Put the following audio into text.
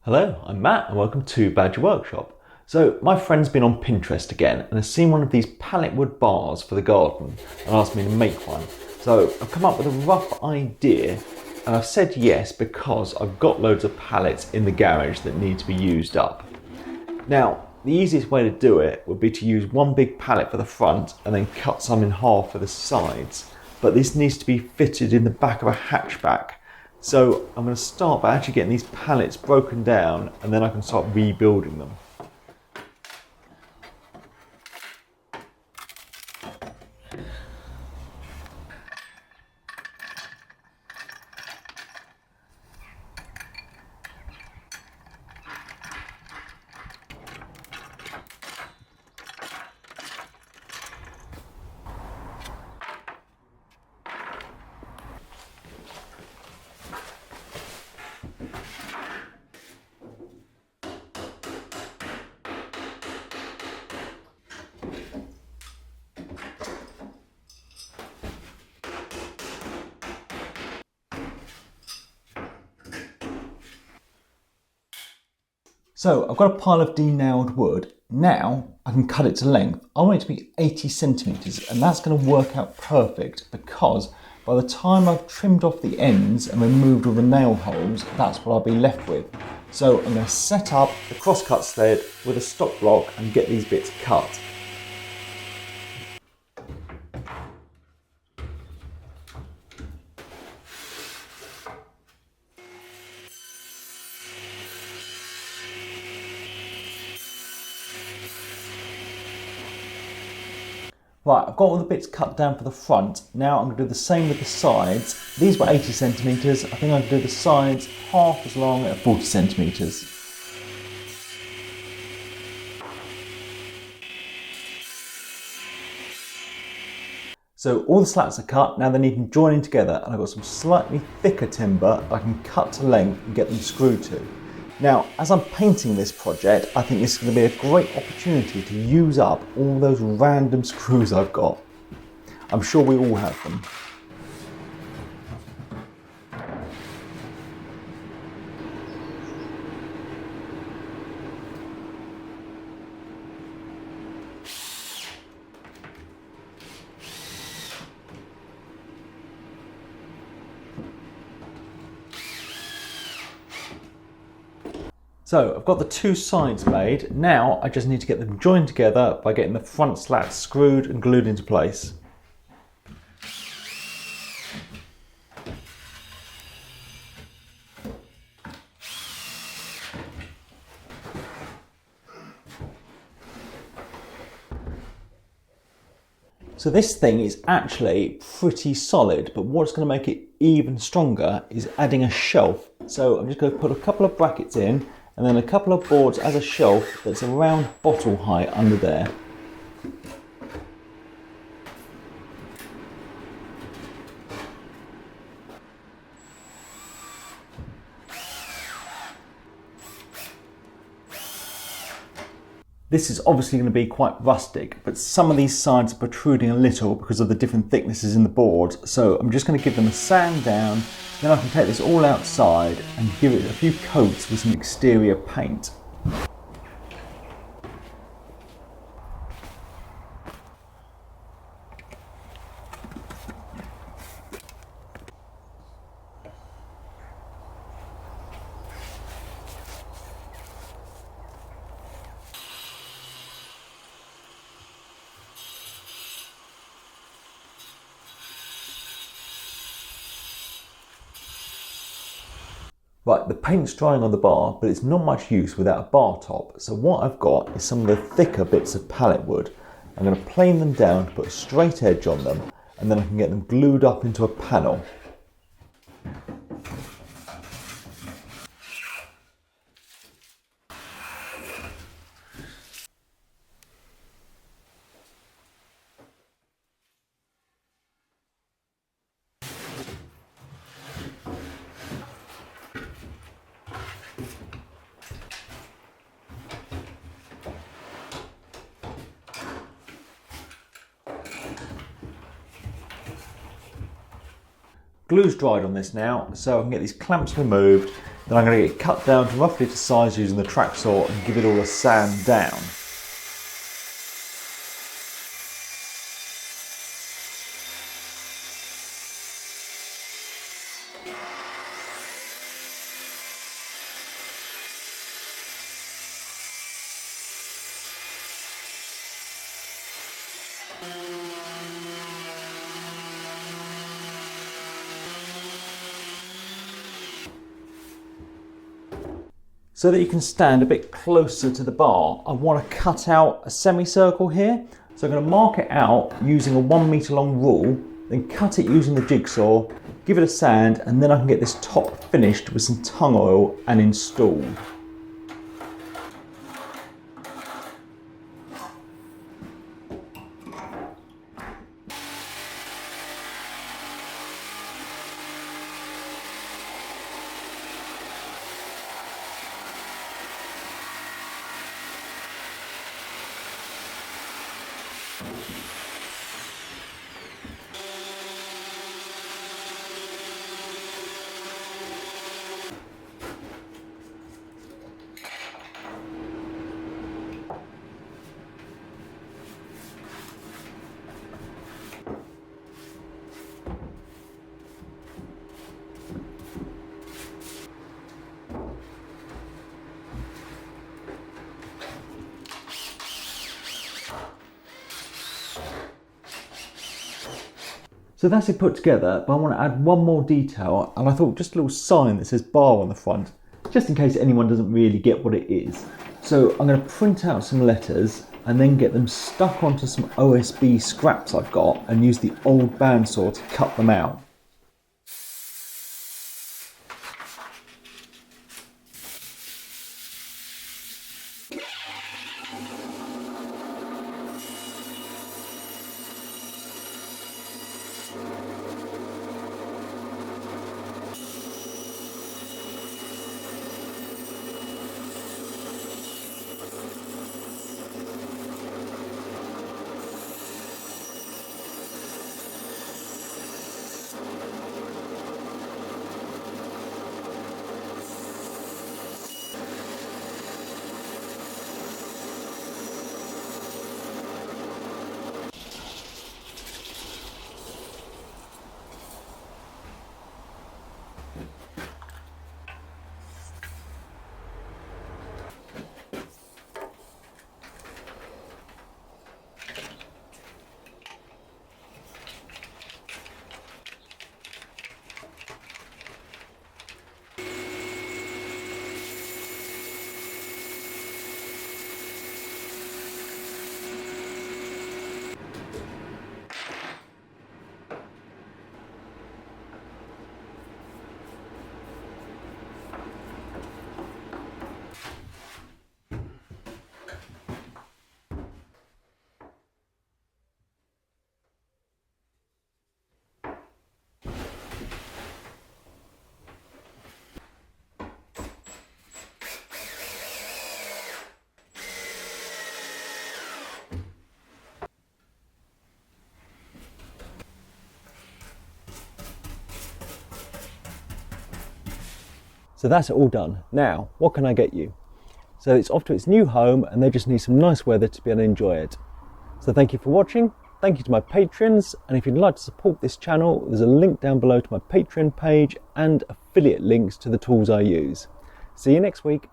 Hello, I'm Matt and welcome to Badger Workshop. So my friend's been on Pinterest again and has seen one of these pallet wood bars for the garden and asked me to make one. So I've come up with a rough idea and I've said yes because I've got loads of pallets in the garage that need to be used up. Now, the easiest way to do it would be to use one big pallet for the front and then cut some in half for the sides. But this needs to be fitted in the back of a hatchback. So I'm going to start by actually getting these pallets broken down and then I can start rebuilding them. So I've got a pile of de-nailed wood. Now I can cut it to length. I want it to be 80 centimetres and that's going to work out perfect because by the time I've trimmed off the ends and removed all the nail holes, that's what I'll be left with. So I'm going to set up the crosscut sled with a stop block and get these bits cut. Right, I've got all the bits cut down for the front. Now I'm going to do the same with the sides. These were 80 centimetres. I think I can do the sides half as long at 40 centimetres. So all the slats are cut, now they need joining together and I've got some slightly thicker timber I can cut to length and get them screwed to. Now, as I'm painting this project, I think this is going to be a great opportunity to use up all those random screws I've got. I'm sure we all have them. So I've got the two sides made. Now I just need to get them joined together by getting the front slats screwed and glued into place. So this thing is actually pretty solid, but what's going to make it even stronger is adding a shelf. So I'm just going to put a couple of brackets in and then a couple of boards as a shelf that's around bottle height under there. This is obviously going to be quite rustic, but some of these sides are protruding a little because of the different thicknesses in the board. So I'm just going to give them a sand down, then I can take this all outside and give it a few coats with some exterior paint. Right, the paint's drying on the bar, but it's not much use without a bar top. So what I've got is some of the thicker bits of pallet wood. I'm going to plane them down to put a straight edge on them, and then I can get them glued up into a panel. Glue's dried on this now, so I can get these clamps removed, Then I'm going to get it cut down to roughly to size using the track saw and give it all a sand down. So that you can stand a bit closer to the bar, I want to cut out a semicircle here. So I'm going to mark it out using a 1 metre long rule, then cut it using the jigsaw, give it a sand, and then I can get this top finished with some tung oil and installed. So that's it put together, but I want to add one more detail, and I thought just a little sign that says bar on the front, just in case anyone doesn't really get what it is. So I'm going to print out some letters and then get them stuck onto some OSB scraps I've got and use the old bandsaw to cut them out. So that's it all done. Now, what can I get you? So it's off to its new home and they just need some nice weather to be able to enjoy it. So thank you for watching. Thank you to my patrons. And if you'd like to support this channel, there's a link down below to my Patreon page and affiliate links to the tools I use. See you next week.